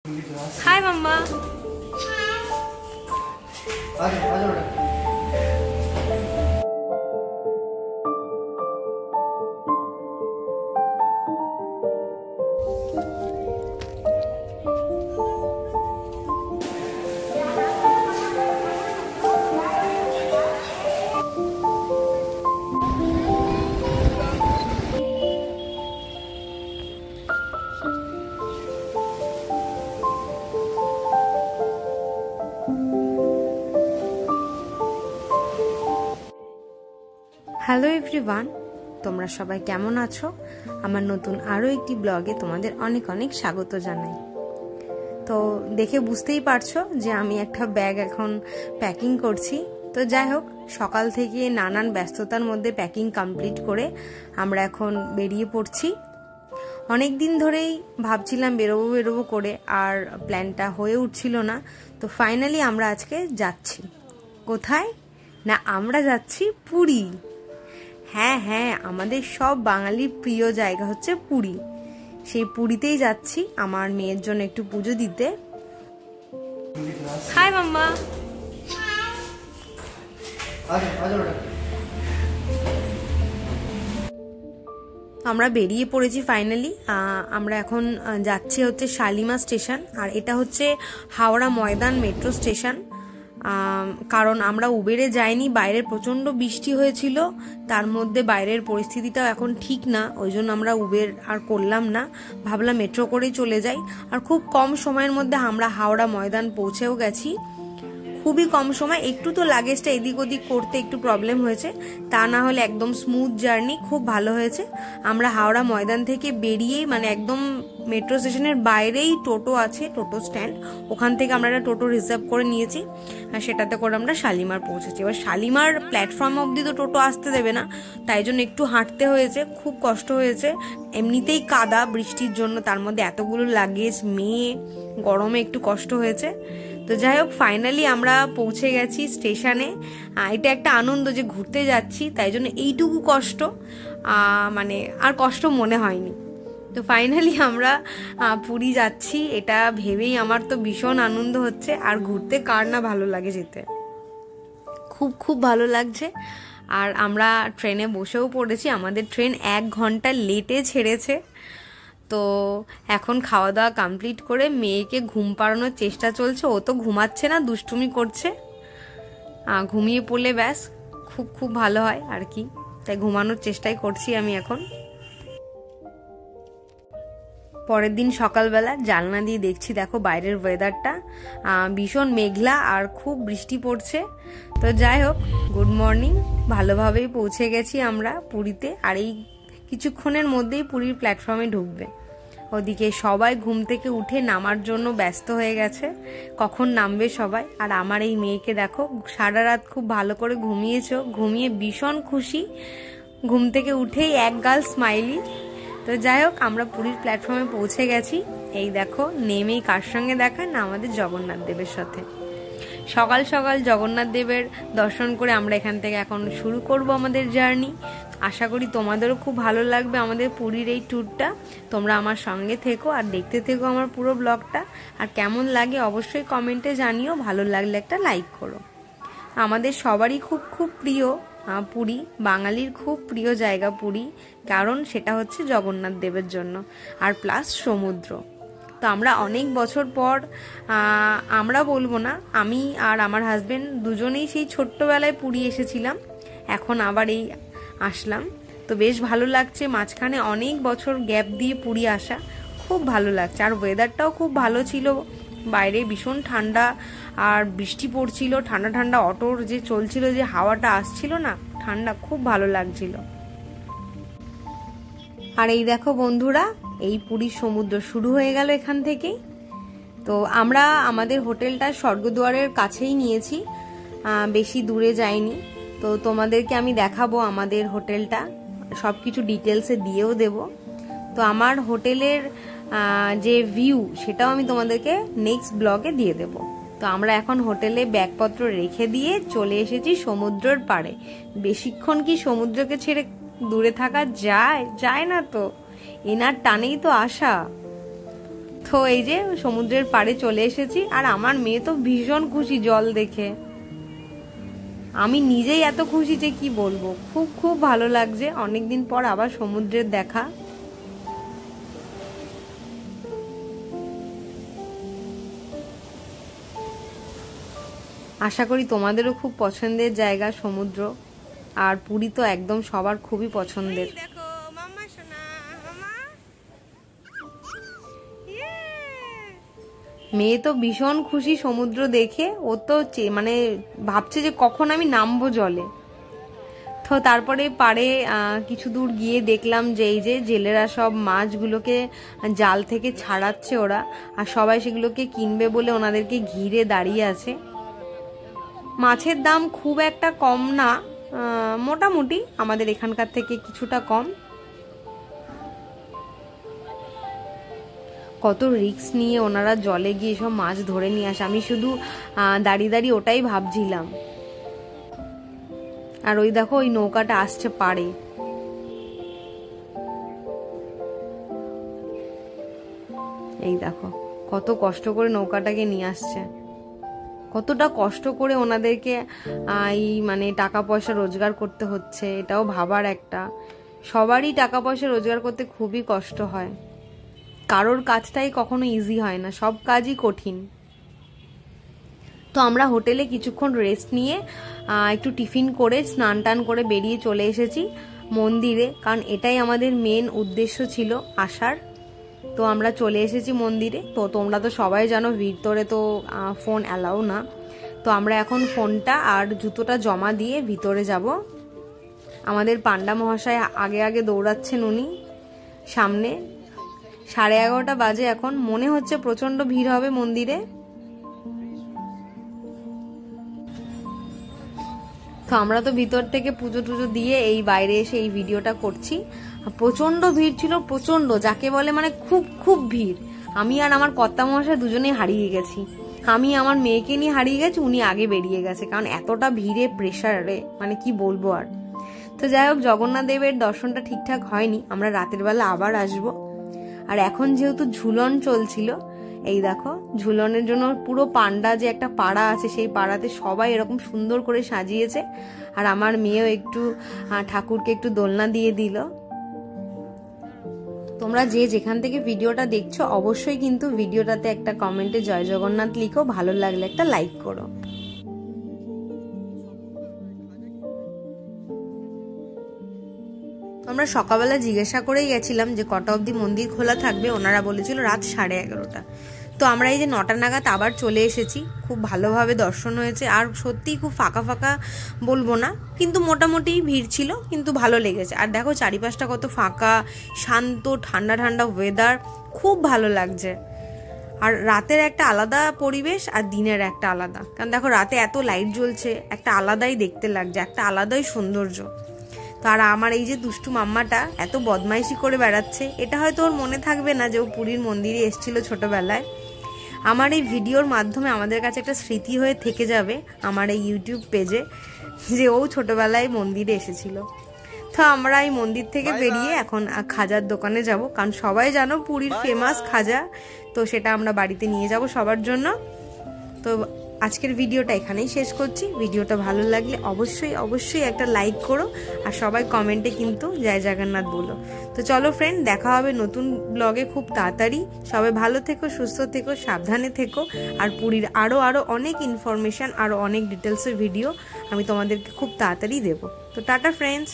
हाय मम्मा। Hello everyone, তোমরা সবাই কেমন আছো? আমার নতুন আরও একটি ব্লগে তোমাদের অনেক অনেক স্বাগত জানাই। তো দেখে বুঝতেই পারছো যে আমি একটা ব্যাগ এখন প্যাকিং করছি। তো যাই হোক, সকাল থেকে নানান ব্যস্ততার মধ্যে প্যাকিং কমপ্লিট করে আমরা এখন বেরিয়ে পড়ছি। অনেক দিন ধরেই ভাবছিলাম বেরোবো করে, আর প্ল্যানটা হয়ে উঠছিল না। তো ফাইনালি আমরা আজকে যাচ্ছি। কোথায় না, আমরা যাচ্ছি পুরী। হ্যাঁ, আমাদের সব বাঙালির প্রিয় জায়গা হচ্ছে পুরী। সেই পুরীতেই যাচ্ছি আমার মেয়ের জন্য একটু পুজো দিতে। হাই মাম্মা। আমরা বেরিয়ে পড়েছি ফাইনালি। আমরা এখন যাচ্ছি হচ্ছে শালিমার স্টেশন, আর এটা হচ্ছে হাওড়া ময়দান মেট্রো স্টেশন। কারণ আমরা উবেরে যাইনি, বাইরের প্রচণ্ড বৃষ্টি হয়েছিল, তার মধ্যে বাইরের পরিস্থিতিটাও এখন ঠিক না, ওই জন্য আমরা উবের আর করলাম না, ভাবলাম মেট্রো করেই চলে যাই। আর খুব কম সময়ের মধ্যে আমরা হাওড়া ময়দান পৌঁছেও গেছি, খুবই কম সময়। একটু তো লাগেজটা এদিক ওদিক করতে একটু প্রবলেম হয়েছে, তা না হলে একদম স্মুথ জার্নি, খুব ভালো হয়েছে। আমরা হাওড়া ময়দান থেকে বেরিয়েই মানে একদম মেট্রো স্টেশনের বাইরেই টোটো আছে, টোটো স্ট্যান্ড, ওখান থেকে আমরা একটা টোটো রিজার্ভ করে নিয়েছি, আর সেটাতে করে আমরা শালিমার পৌঁছেছি। এবার শালিমার প্ল্যাটফর্ম অবধি তো টোটো আসতে দেবে না, তাই জন্য একটু হাঁটতে হয়েছে, খুব কষ্ট হয়েছে। এমনিতেই কাদা বৃষ্টির জন্য, তার মধ্যে এতগুলো লাগেজ, মেয়ে, গরমে একটু কষ্ট হয়েছে। তো যাই হোক, ফাইনালি আমরা পৌঁছে গেছি স্টেশনে। এটা একটা আনন্দ যে ঘুরতে যাচ্ছি, তাই জন্য এইটুকু কষ্ট মানে আর কষ্ট মনে হয়নি। তো ফাইনালি আমরা পুরী যাচ্ছি, এটা ভেবেই আমার তো ভীষণ আনন্দ হচ্ছে। আর ঘুরতে কার না ভালো লাগে যেতে, খুব ভালো লাগছে। আর আমরা ট্রেনে বসেও পড়েছি, আমাদের ট্রেন 1 ঘন্টা লেটে ছেড়েছে। তো এখন খাওয়া দাওয়া কমপ্লিট করে মেয়েকে ঘুম পাড়ানোর চেষ্টা চলছে। ও তো ঘুমাচ্ছে না, দুষ্টুমি করছে। ঘুমিয়ে পড়লে ব্যাস খুব ভালো হয় আর কি, তাই ঘুমানোর চেষ্টাই করছি আমি এখন। পরের দিন সকালবেলা জানলা দিয়ে দেখছি, দেখো বাইরের ওয়েদারটা ভীষণ মেঘলা আর খুব বৃষ্টি পড়ছে। তো যাই হোক, গুড মর্নিং, ভালোভাবেই পৌঁছে গেছি আমরা পুরীতে। আর এই কিছুক্ষণের মধ্যেই পুরীর প্ল্যাটফর্মে ঢুকবে। ওদিকে সবাই ঘুম থেকে উঠে নামার জন্য ব্যস্ত হয়ে গেছে, কখন নামবে সবাই। আর আমার এই মেয়েকে দেখো, সারা রাত খুব ভালো করে ঘুমিয়েছো, ঘুমিয়ে ভীষণ খুশি, ঘুম থেকে উঠেই এক গাল স্মাইলি। তো যাই হোক, আমরা পুরীর প্ল্যাটফর্মে পৌঁছে গেছি। এই দেখো, নেমেই কার সঙ্গে দেখা না, আমাদের জগন্নাথ দেবের সাথে। সকাল সকাল জগন্নাথ দেবের দর্শন করে আমরা এখান থেকে এখন শুরু করব আমাদের জার্নি। আশা করি তোমাদেরও খুব ভালো লাগবে আমাদের পুরীর এই ট্যুরটা। তোমরা আমার সঙ্গে থেকো আর দেখতে থেকো আমার পুরো ব্লগটা। আর কেমন লাগে অবশ্যই কমেন্টে জানিও, ভালো লাগলে একটা লাইক করো। আমাদের সবারই খুব প্রিয় পুরী, বাঙালির খুব প্রিয় জায়গা পুরী, কারণ সেটা হচ্ছে জগন্নাথ দেবের জন্য, আর প্লাস সমুদ্র। তো আমরা অনেক বছর পর, আমরা বলবো না, আমি আর আমার হাজবেন্ড দুজনেই সেই ছোট্টবেলায় পুরী এসেছিলাম, এখন আবার এই আসলাম। তো বেশ ভালো লাগছে, মাঝখানে অনেক বছর গ্যাপ দিয়ে পুরী আসা, খুব ভালো লাগছে। আর ওয়েদারটাও খুব ভালো ছিল, বাইরে ভীষণ ঠান্ডা আর বৃষ্টি পড়ছিল, ঠান্ডা অটোর যে চলছিল, যে হাওয়াটা আসছিল না, ঠান্ডা, খুব ভালো লাগছিল। আর এই দেখো বন্ধুরা, এই পুরীর সমুদ্র শুরু হয়ে গেল এখান থেকেই। তো আমরা আমাদের হোটেলটা স্বর্গদ্বারের কাছেই নিয়েছি, বেশি দূরে যাইনি। তো তোমাদেরকে আমি দেখাবো আমাদের হোটেলটা, সবকিছু ডিটেলসে দিয়েও দেব। তো আমার হোটেলের যে ভিউ, সেটাও আমি তোমাদেরকে নেক্সট ব্লগে দিয়ে দেব। তো আমরা এখন হোটেলে ব্যাগপত্র রেখে দিয়ে চলে এসেছি সমুদ্রের পাড়ে। বেশিক্ষণ কি সমুদ্রকে ছেড়ে দূরে থাকা যায় না, তো এনার টানেই তো আসা। তো এই যে সমুদ্রের পাড়ে চলে এসেছি, আর আমার মেয়ে তো ভীষণ খুশি জল দেখে। আমি নিজেই এত খুশি যে কি বলবো, খুব খুব ভালো লাগছে অনেকদিন পর আবার সমুদ্রের দেখা। আশা করি তোমাদেরও খুব পছন্দের জায়গা সমুদ্র, আর পুরী তো একদম সবার খুবই পছন্দের। মেয়ে তো ভীষণ খুশি সমুদ্র দেখে, ও তো মানে ভাবছে যে কখন আমি নামবো জলে। তো তারপরে পাড়ে কিছু দূর গিয়ে দেখলাম যে এই যে জেলেরা সব মাছগুলোকে জাল থেকে ছাড়াচ্ছে ওরা, আর সবাই সেগুলোকে কিনবে বলে ওনাদেরকে ঘিরে দাঁড়িয়ে আছে। মাছের দাম খুব একটা কম না, মোটামুটি আমাদের এখানকার থেকে কিছুটা কম। কত রিস্ক নিয়ে ওনারা জলে গিয়ে সব মাছ ধরে নিয়ে আসে, আমি শুধু দাঁড়িয়ে দাঁড়িয়ে ওটাই ভাবছিলাম। আর ওই দেখো ওই নৌকাটা আসছে পাড়ে, এই দেখো কত কষ্ট করে নৌকাটাকে নিয়ে আসছে, কতটা কষ্ট করে ওনাদেরকে এই মানে টাকা পয়সা রোজগার করতে হচ্ছে, এটাও ভাবার একটা। সবারই টাকা পয়সা রোজগার করতে খুবই কষ্ট হয়, কারোর কাজটাই কখনো ইজি হয় না, সব কাজই কঠিন। তো আমরা হোটেলে কিছুক্ষণ রেস্ট নিয়ে একটু টিফিন করে স্নান টান করে বেরিয়ে চলে এসেছি মন্দিরে, কারণ এটাই আমাদের মেন উদ্দেশ্য ছিল আসার। তো আমরা চলে এসেছি মন্দিরে। তো তোমরা তো সবাই জানো ভিতরে তো ফোন অ্যালাউ না, তো আমরা এখন ফোনটা আর জুতোটা জমা দিয়ে ভিতরে যাব। আমাদের পান্ডা মহাশয় আগে আগে দৌড়াচ্ছেন উনি সামনে। 11:30 বাজে এখন, মনে হচ্ছে প্রচন্ড ভিড় হবে মন্দিরে। তো আমরা তো ভিতর থেকে পুজো টুজো দিয়ে এই বাইরে এসে এই ভিডিওটা করছি। প্রচন্ড ভিড় ছিল, প্রচন্ড, যাকে বলে মানে খুব খুব ভিড়। আমি আর আমার কর্তামশাই দুজনেই হারিয়ে গেছি, আমি আমার মেয়েকে নিয়ে হারিয়ে গেছি, উনি আগে বেরিয়ে গেছে, কারণ এতটা ভিড়ে প্রেসারে মানে কি বলবো আর। তো যাই হোক, জগন্নাথ দেবের দর্শনটা ঠিকঠাক হয়নি, আমরা রাতের বেলা আবার আসবো। আর এখন যেহেতু ঝুলন চলছিল, এই দেখো ঝুলনের জন্য পুরো পান্ডা যে একটা পাড়া আছে সেই পাড়াতে সবাই এরকম সুন্দর করে সাজিয়েছে, আর আমার মেয়েও একটু ঠাকুরকে একটু দোলনা দিয়ে দিল। তোমরা যে যেখান থেকে ভিডিওটা দেখছো অবশ্যই কিন্তু ভিডিওটাতে একটা কমেন্টে জয় জগন্নাথ লিখো, ভালো লাগলে একটা লাইক করো। আমরা সকালবেলা জিজ্ঞাসা করেই গেছিলাম যে কটা অবধি মন্দির খোলা থাকবে, ওনারা বলেছিল রাত 11:30। তো আমরা এই যে 9টা নাগাদ আবার চলে এসেছি, খুব ভালোভাবে দর্শন হয়েছে। আর সত্যিই খুব ফাঁকা ফাঁকা বলবো না, কিন্তু মোটামুটি ভিড় ছিল, কিন্তু ভালো লেগেছে। আর দেখো চারিপাশটা কত ফাঁকা, শান্ত, ঠান্ডা ঠান্ডা ওয়েদার, খুব ভালো লাগছে। আর রাতের একটা আলাদা পরিবেশ আর দিনের একটা আলাদা, কারণ দেখো রাতে এত লাইট জ্বলছে, একটা আলাদাই দেখতে লাগছে, একটা আলাদাই সৌন্দর্য। তো আর আমার এই যে দুষ্টু মাম্মাটা এত বদমাইশি করে বেড়াচ্ছে, এটা হয়তো ওর মনে থাকবে না যে ও পুরীর মন্দিরে এসেছিল ছোটবেলায়। আমার এই ভিডিওর মাধ্যমে আমাদের কাছে একটা স্মৃতি হয়ে থেকে যাবে আমার এই ইউটিউব পেজে, যে ও ছোটবেলায় মন্দিরে এসেছিল। তো আমরা এই মন্দির থেকে বেরিয়ে এখন খাজার দোকানে যাব, কারণ সবাই জানো পুরীর ফেমাস খাজা, তো সেটা আমরা বাড়িতে নিয়ে যাব সবার জন্য। তো আজকের ভিডিওটা এখানেই শেষ করছি। ভিডিওটা ভালো লাগলে অবশ্যই অবশ্যই একটা লাইক করো, আর সবাই কমেন্টে কিন্তু জয় জগন্নাথ বলো। তো চলো ফ্রেন্ড, দেখা হবে নতুন ব্লগে খুব তাড়াতাড়ি। সবাই ভালো থেকো, সুস্থ থেকো, সাবধানে থেকো। আর পুরীর আরও অনেক ইনফরমেশান, আরও অনেক ডিটেলসের ভিডিও আমি তোমাদেরকে খুব তাড়াতাড়ি দেবো। তো টাটা ফ্রেন্ডস।